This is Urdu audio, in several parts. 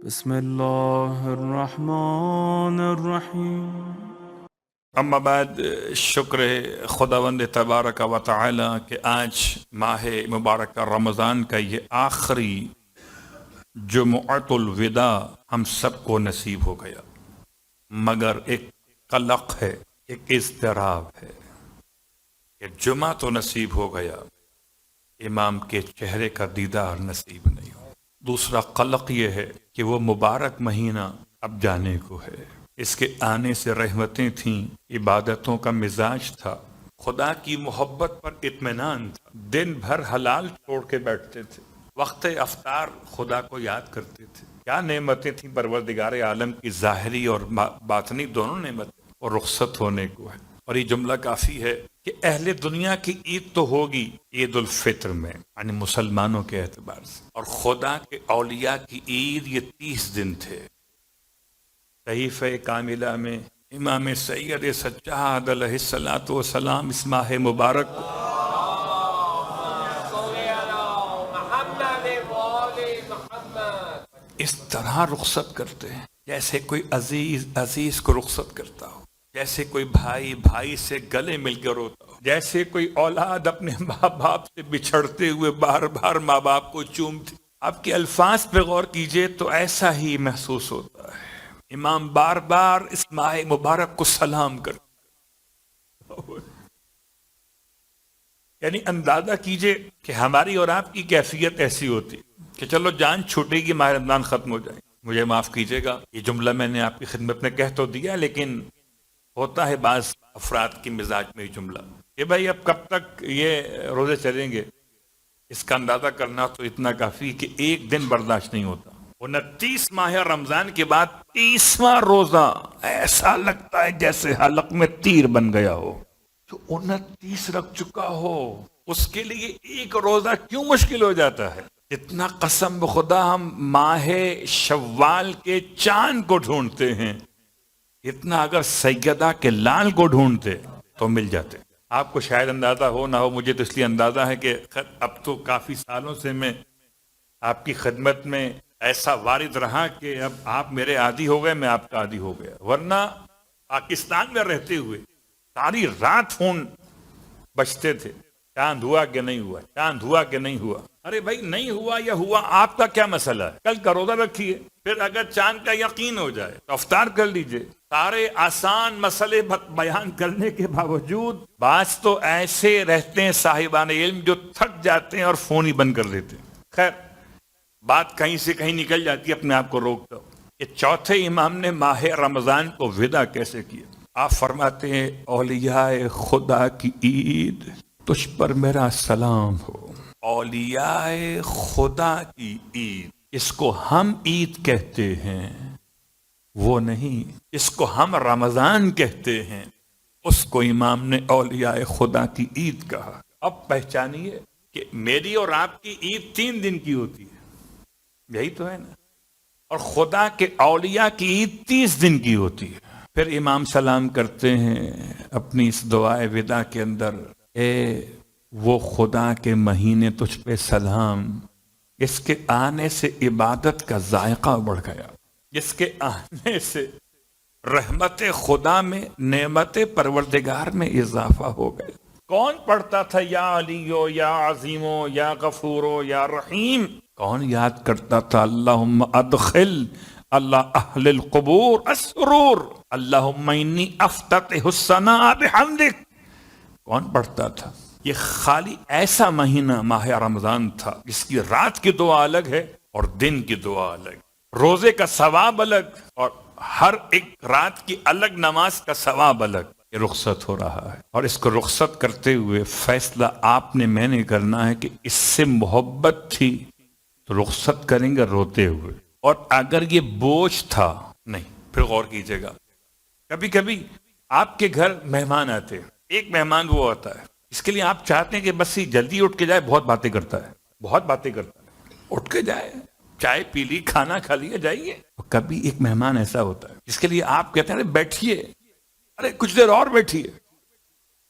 بسم اللہ الرحمن الرحیم۔ اما بعد، شکر خداوند تبارک و تعالی کہ آج ماہ مبارکہ رمضان کا یہ آخری جمعۃ الوداع ہم سب کو نصیب ہو گیا، مگر ایک قلق ہے، ایک اضطراب ہے کہ جمعہ تو نصیب ہو گیا، امام کے چہرے کا دیدار نصیب نہیں ہو۔ دوسرا قلق یہ ہے کہ وہ مبارک مہینہ اب جانے کو ہے، اس کے آنے سے رحمتیں تھیں، عبادتوں کا مزاج تھا، خدا کی محبت پر اطمینان تھا، دن بھر حلال چھوڑ کے بیٹھتے تھے، وقت افطار خدا کو یاد کرتے تھے۔ کیا نعمتیں تھیں پروردگار عالم کی، ظاہری اور باطنی دونوں نعمتیں، اور رخصت ہونے کو ہے۔ اور یہ جملہ کافی ہے کہ اہل دنیا کی عید تو ہوگی عید الفطر میں، یعنی مسلمانوں کے اعتبار سے، اور خدا کے اولیاء کی عید یہ 30 دن تھے۔ صحیفہ کاملہ میں امام سید سجاد علیہ الصلوۃ والسلام اس ماہ مبارک کو اس طرح رخصت کرتے ہیں جیسے کوئی عزیز کو رخصت کرتا ہو، جیسے کوئی بھائی سے گلے مل کے روتا ہو، جیسے کوئی اولاد اپنے ماں باپ سے بچھڑتے ہوئے بار بار ماں باپ کو چومتی۔ آپ کے الفاظ پہ غور کیجئے تو ایسا ہی محسوس ہوتا ہے۔ امام بار بار اس ماہ مبارک کو سلام کرتے، یعنی اندازہ کیجئے کہ ہماری اور آپ کی کیفیت ایسی ہوتی کہ چلو جان چھوٹے گی، ماہ رمضان ختم ہو جائے۔ مجھے معاف کیجئے گا، یہ جملہ میں نے آپ کی خدمت میں کہہ تو دیا، لیکن ہوتا ہے بعض افراد کی مزاج میں یہ جملہ کہ بھائی اب کب تک یہ روزے چلیں گے۔ اس کا اندازہ کرنا تو اتنا کافی کہ ایک دن برداشت نہیں ہوتا۔ 29 ماہ رمضان کے بعد 30واں روزہ ایسا لگتا ہے جیسے حلق میں تیر بن گیا ہو۔ جو 29 رکھ چکا ہو اس کے لیے ایک روزہ کیوں مشکل ہو جاتا ہے؟ اتنا قسم بخدا ہم ماہ شوال کے چاند کو ڈھونڈتے ہیں، اتنا اگر سیدہ کے لال کو ڈھونڈتے تو مل جاتے۔ آپ کو شاید اندازہ ہو نہ ہو، مجھے تو اس لیے اندازہ ہے کہ اب تو کافی سالوں سے میں آپ کی خدمت میں ایسا وارد رہا کہ اب آپ میرے عادی ہو گئے، میں آپ کا عادی ہو گیا۔ ورنہ پاکستان میں رہتے ہوئے ساری رات فون بجتے تھے، چاند ہوا کہ نہیں ہوا، چاند ہوا کہ نہیں ہوا۔ ارے بھائی نہیں ہوا یا ہوا، آپ کا کیا مسئلہ ہے؟ کل کا روزہ رکھیے، پھر اگر چاند کا یقین ہو جائے تو افطار کر لیجئے۔ سارے آسان مسئلے بیان کرنے کے باوجود بعض تو ایسے رہتے ہیں صاحبان علم جو تھک جاتے ہیں اور فون ہی بند کر دیتے ہیں۔ خیر، بات کہیں سے کہیں نکل جاتی ہے، اپنے آپ کو روکتا ہوں۔ یہ چوتھے امام نے ماہ رمضان کو وداع کیسے کیا؟ آپ فرماتے ہیں اولیاء خدا کی عید تجھ پر میرا سلام ہو۔ اولیاء خدا کی عید، اس کو ہم عید کہتے ہیں، وہ نہیں، اس کو ہم رمضان کہتے ہیں، اس کو امام نے اولیاء خدا کی عید کہا۔ اب پہچانیے کہ میری اور آپ کی عید 3 دن کی ہوتی ہے، یہی تو ہے نا، اور خدا کے اولیاء کی عید 30 دن کی ہوتی ہے۔ پھر امام سلام کرتے ہیں اپنی اس دعائے وداع کے اندر، اے وہ خدا کے مہینے تجھ پہ سلام، اس کے آنے سے عبادت کا ذائقہ بڑھ گیا، اس کے آنے سے رحمت خدا میں، نعمت پروردگار میں اضافہ ہو گیا۔ کون پڑھتا تھا یا علیو یا عظیمو یا غفورو یا رحیم؟ کون یاد کرتا تھا اللہم ادخل اللہ اہل القبور السرور، اللہم انی افتتح الثناء بحمدک؟ کون پڑھتا تھا؟ یہ خالی ایسا مہینہ ماہ رمضان تھا جس کی رات کی دعا الگ ہے اور دن کی دعا الگ، روزے کا ثواب الگ اور ہر ایک رات کی الگ نماز کا ثواب الگ۔ یہ رخصت ہو رہا ہے، اور اس کو رخصت کرتے ہوئے فیصلہ آپ نے میں نے کرنا ہے کہ اس سے محبت تھی تو رخصت کریں گے روتے ہوئے، اور اگر یہ بوجھ تھا نہیں، پھر غور کیجئے گا۔ کبھی کبھی آپ کے گھر مہمان آتے ہیں، ایک مہمان وہ آتا ہے اس کے لیے آپ چاہتے ہیں کہ بس یہ جلدی اٹھ کے جائے، بہت باتیں کرتا ہے، بہت باتیں کرتا ہے، اٹھ کے جائے، چائے پی لی، کھانا کھا لیا، جائیے۔ کبھی ایک مہمان ایسا ہوتا ہے جس کے لیے آپ کہتے ہیں ارے بیٹھیے، ارے کچھ دیر اور بیٹھیے،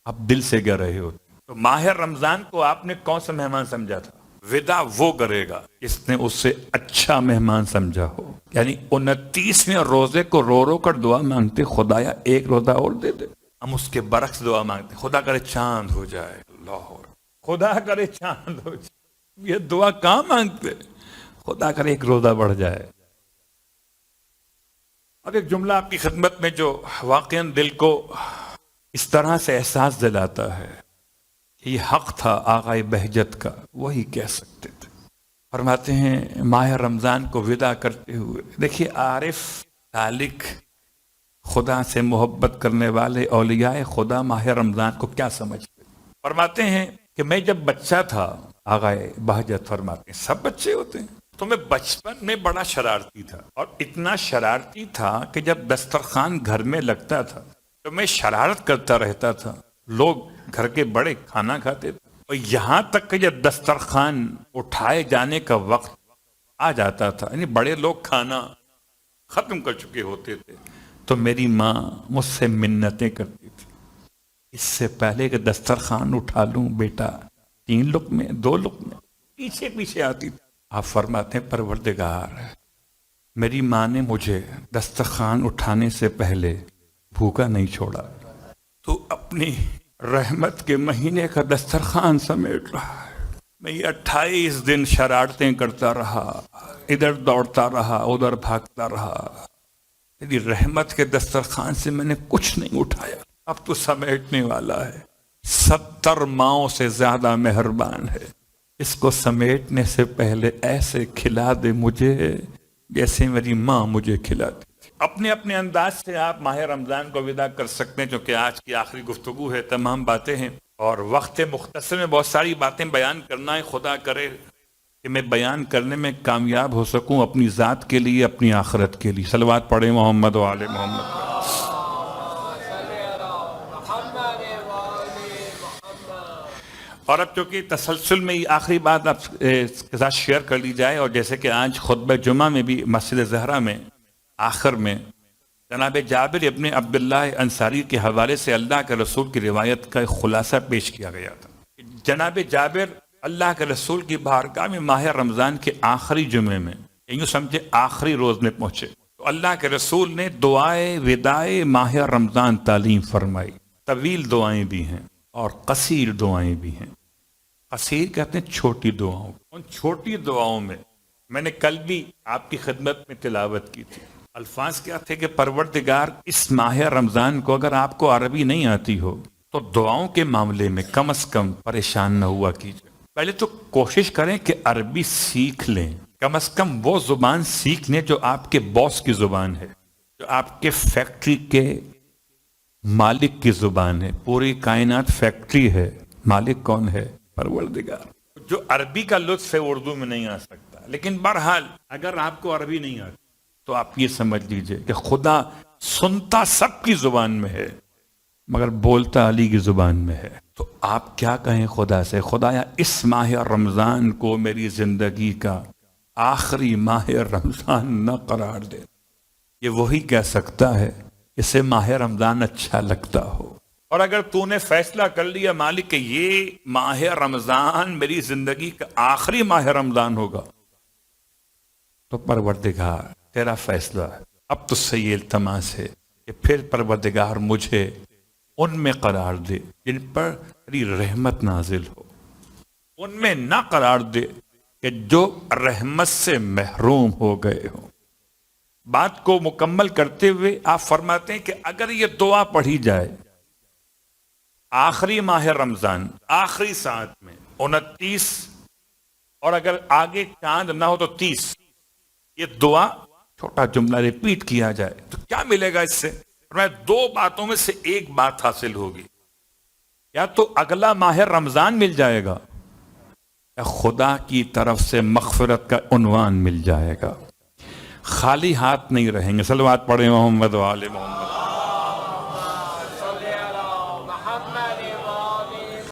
آپ دل سے کہہ رہے ہوتے۔ تو ماہ رمضان کو آپ نے کون سا مہمان سمجھا تھا؟ ودا وہ کرے گا جس نے اسے اچھا مہمان سمجھا ہو. یعنی 29ویں روزے کو رو رو کر دعا مانگتے خدایا ایک روزہ اور دے دے. ہم اس کے برعکس دعا مانگتے خدا کرے چاند ہو جائے. اللہ خدا کرے چاند ہو جائے. یہ دعا کہاں مانگتے؟ خدا کرے ایک روزہ بڑھ جائے. اب ایک جملہ آپ کی خدمت میں جو واقعاً دل کو اس طرح سے احساس دلاتا ہے کہ یہ حق تھا آغائے بہجت کا، وہی کہہ سکتے تھے. فرماتے ہیں ماہ رمضان کو ودا کرتے ہوئے، دیکھیے عارف سالک خدا سے محبت کرنے والے اولیاء خدا ماہ رمضان کو کیا سمجھتے. فرماتے ہیں کہ میں جب بچہ تھا، آغائے بہجت فرماتے ہیں سب بچے ہوتے ہیں، تو میں بچپن میں بڑا شرارتی تھا، اور اتنا شرارتی تھا کہ جب دسترخوان گھر میں لگتا تھا تو میں شرارت کرتا رہتا تھا. لوگ گھر کے بڑے کھانا کھاتے تھے، اور یہاں تک کہ جب دسترخوان اٹھائے جانے کا وقت آ جاتا تھا، یعنی بڑے لوگ کھانا ختم کر چکے ہوتے تھے، تو میری ماں مجھ سے منتیں کرتی تھی اس سے پہلے کہ دسترخوان اٹھا لوں بیٹا 3 لقمے 2 لقمے، پیچھے پیچھے آتی تھی. آپ فرماتے ہیں پروردگار میری ماں نے مجھے دسترخوان اٹھانے سے پہلے بھوکا نہیں چھوڑا، تو اپنی رحمت کے مہینے کا دسترخوان سمیٹ رہا ہے. میں یہ 28 دن شرارتیں کرتا رہا، ادھر دوڑتا رہا ادھر بھاگتا رہا، تیری رحمت کے دسترخوان سے میں نے کچھ نہیں اٹھایا، اب تو سمیٹنے والا ہے. 70 ماؤں سے زیادہ مہربان ہے، اس کو سمیٹنے سے پہلے ایسے کھلا دے مجھے جیسے میری ماں مجھے کھلاتی تھی. اپنے اپنے انداز سے آپ ماہ رمضان کو ودا کر سکتے ہیں، چونکہ آج کی آخری گفتگو ہے، تمام باتیں ہیں اور وقت مختصر میں بہت ساری باتیں بیان کرنا ہے. خدا کرے کہ میں بیان کرنے میں کامیاب ہو سکوں، اپنی ذات کے لیے اپنی آخرت کے لیے. صلوات پڑھیں محمد و آل محمد. اور اب چونکہ تسلسل میں یہ آخری بات آپ کے ساتھ شیئر کر لی جائے، اور جیسے کہ آج خطبہ جمعہ میں بھی مسجد زہرا میں آخر میں جناب جابر ابن عبداللہ انصاری کے حوالے سے اللہ کے رسول کی روایت کا ایک خلاصہ پیش کیا گیا تھا. جناب جابر اللہ کے رسول کی بارگاہ میں ماہ رمضان کے آخری جمعے میں، یوں سمجھے آخری روز میں پہنچے، تو اللہ کے رسول نے دعائے ودائے ماہ رمضان تعلیم فرمائی. طویل دعائیں بھی ہیں اور قصیر دعائیں بھی ہیں. قصیر کہتے ہیں چھوٹی دعاؤں. ان چھوٹی دعاؤں میں میں نے کل بھی آپ کی خدمت میں تلاوت کی تھی. الفاظ کیا تھے کہ پروردگار اس ماہ رمضان کو اگر آپ کو عربی نہیں آتی ہو تو دعاؤں کے معاملے میں کم از کم پریشان نہ ہوا کیجیے. پہلے تو کوشش کریں کہ عربی سیکھ لیں، کم از کم وہ زبان سیکھ لیں جو آپ کے باس کی زبان ہے، جو آپ کے فیکٹری کے مالک کی زبان ہے. پوری کائنات فیکٹری ہے، مالک کون ہے؟ پروردگار. جو عربی کا لطف ہے اردو میں نہیں آ سکتا. لیکن بہرحال اگر آپ کو عربی نہیں آتی تو آپ یہ سمجھ لیجئے کہ خدا سنتا سب کی زبان میں ہے مگر بولتا علی کی زبان میں ہے. تو آپ کیا کہیں خدا سے، خدایا اس ماہ رمضان کو میری زندگی کا آخری ماہ رمضان نہ قرار دے. یہ وہی کہہ سکتا ہے اسے ماہ رمضان اچھا لگتا ہو. اور اگر تو نے فیصلہ کر لیا مالک کہ یہ ماہ رمضان میری زندگی کا آخری ماہ رمضان ہوگا، تو پروردگار تیرا فیصلہ ہے. اب تو سے یہ التماس ہے کہ پھر پروردگار مجھے ان میں قرار دے جن پر تیری رحمت نازل ہو، ان میں نہ قرار دے کہ جو رحمت سے محروم ہو گئے ہوں. بات کو مکمل کرتے ہوئے آپ فرماتے ہیں کہ اگر یہ دعا پڑھی جائے آخری ماہ رمضان آخری ساعت میں 29، اور اگر آگے چاند نہ ہو تو 30، یہ دعا چھوٹا جملہ ریپیٹ کیا جائے تو کیا ملے گا اس سے؟ دو باتوں میں سے ایک بات حاصل ہوگی. یا تو اگلا ماہ رمضان مل جائے گا یا خدا کی طرف سے مغفرت کا عنوان مل جائے گا. خالی ہاتھ نہیں رہیں گے. صلوات پڑھیں محمد و آل محمد.